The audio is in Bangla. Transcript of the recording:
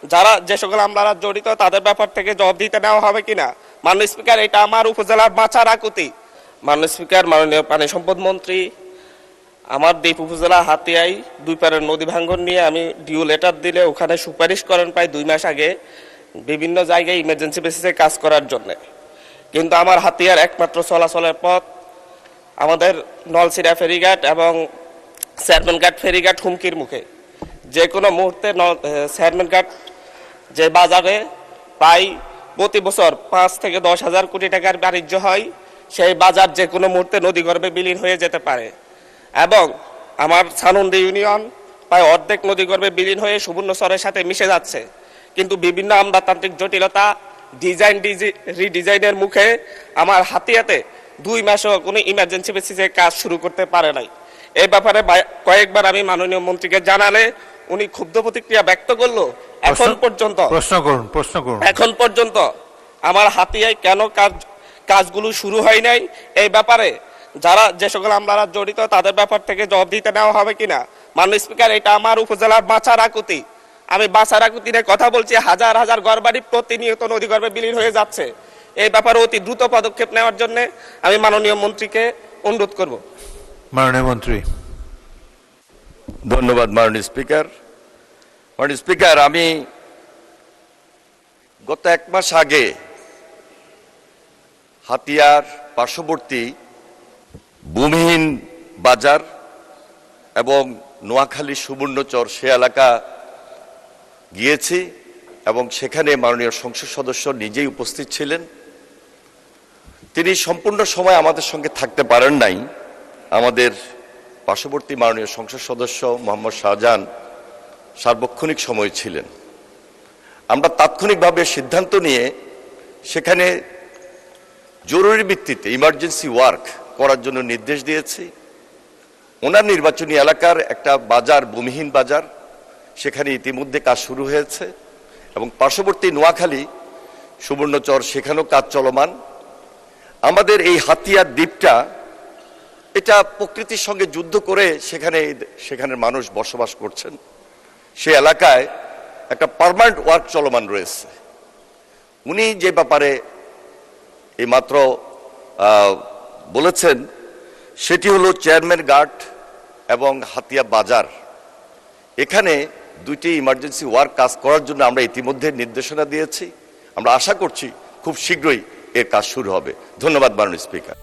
যারা যে সকল আমলারা জড়িত তাদের ব্যাপার থেকে জবাব দিতে নেওয়া হবে কিনা। মাননীয় স্পিকার, এটা আমার উপজেলার বাঁচার আকুতি। মাননীয় স্পিকার, মাননীয় পানি সম্পদ মন্ত্রী, আমার দ্বীপ উপজেলা হাতিয়ায় 2 পারের নদী ভাঙ্গন নিয়ে আমি ডিউ লেটার দিলে ওখানে সুপারিশ করেন প্রায় 2 মাস আগে বিভিন্ন জায়গায় ইমার্জেন্সি বেসিসে কাজ করার জন্য। কিন্তু আমার হাতিয়ার একমাত্র চলাচলের পথ আমাদের নলছিড়া ফেরিঘাট এবং চেয়ারম্যানঘাট ফেরিঘাট হুমকির মুখে। যে কোনো মুহূর্তে চেয়ারম্যানঘাট যে বাজারে প্রায় প্রতি বছর 5 থেকে 10 হাজার কোটি টাকার বাণিজ্য হয়, সেই বাজার যে কোনো মুহূর্তে নদীগর্ভে বিলীন হয়ে যেতে পারে। এবং আমার ছানুন্দি ইউনিয়ন প্রায় অর্ধেক নদীগর্ভে বিলীন হয়ে সুবর্ণচরের সাথে মিশে যাচ্ছে। কিন্তু বিভিন্ন আমলাতান্ত্রিক জটিলতা, রিডিজাইনের মুখে আমার হাতিয়াতে 2 মাসও কোনো ইমার্জেন্সি বেসিসে কাজ শুরু করতে পারে নাই। এই ব্যাপারে কয়েকবার আমি মাননীয় মন্ত্রীকে জানালে উনি ক্ষুব্ধ প্রতিক্রিয়া ব্যক্ত করলো। এখন পর্যন্ত আমার হাতিয়ায় কেন কাজগুলো শুরু হয় নাই, এই ব্যাপারে যারা যে সকল আমলারা জড়িত তাদের ব্যাপার থেকে জবাব দিতে নেওয়া হবে কিনা। মাননীয় স্পিকার, এটা আমার উপজেলার বাঁচার আকুতি। আমি বাঁচার আকুতি নিয়ে কথা বলছি। হাজার হাজার ঘরবাড়ি প্রতিনিয়ত নদীগর্ভে বিলীন হয়ে যাচ্ছে। এই ব্যাপারে অতি দ্রুত পদক্ষেপ নেওয়ার জন্য আমি মাননীয় মন্ত্রীকে অনুরোধ করব। মাননীয় মন্ত্রী। ধন্যবাদ মাননীয় স্পিকার। মাননীয় স্পিকার, আমি গত 1 মাস আগে হাতিয়ার পার্শ্ববর্তী ভূমিহীন বাজার এবং নোয়াখালী সুবর্ণচর সে এলাকা গিয়েছি এবং সেখানে মাননীয় সংসদ সদস্য নিজেই উপস্থিত ছিলেন। তিনি সম্পূর্ণ সময় আমাদের সঙ্গে থাকতে পারেন নাই। আমাদের পার্শ্ববর্তী মাননীয় সংসদ সদস্য মোহাম্মদ শাহজাহান সার্বক্ষণিক সময় ছিলেন। আমরা তাৎক্ষণিকভাবে সিদ্ধান্ত নিয়ে সেখানে জরুরি ভিত্তিতে ইমার্জেন্সি ওয়ার্ক করার জন্য নির্দেশ দিয়েছি। ওনার নির্বাচনী এলাকার একটা বাজার, ভূমিহীন বাজার, সেখানে ইতিমধ্যে কাজ শুরু হয়েছে এবং পার্শ্ববর্তী নোয়াখালী সুবর্ণচর সেখানেও কাজ চলমান। আমাদের এই হাতিয়ার দ্বীপটা, এটা প্রকৃতির সঙ্গে যুদ্ধ করে সেখানের মানুষ বসবাস করছেন। সে এলাকায় একটা পার্মানেন্ট ওয়ার্ক চলমান রয়েছে। উনি যে ব্যাপারে এইমাত্র বলেছেন সেটি হলো চেয়ারম্যান ঘাট এবং হাতিয়া বাজার। এখানে 2টি ইমার্জেন্সি ওয়ার্ক কাজ করার জন্য আমরা ইতিমধ্যে নির্দেশনা দিয়েছি। আমরা আশা করছি খুব শীঘ্রই এর কাজ শুরু হবে। ধন্যবাদ মাননীয় স্পিকার।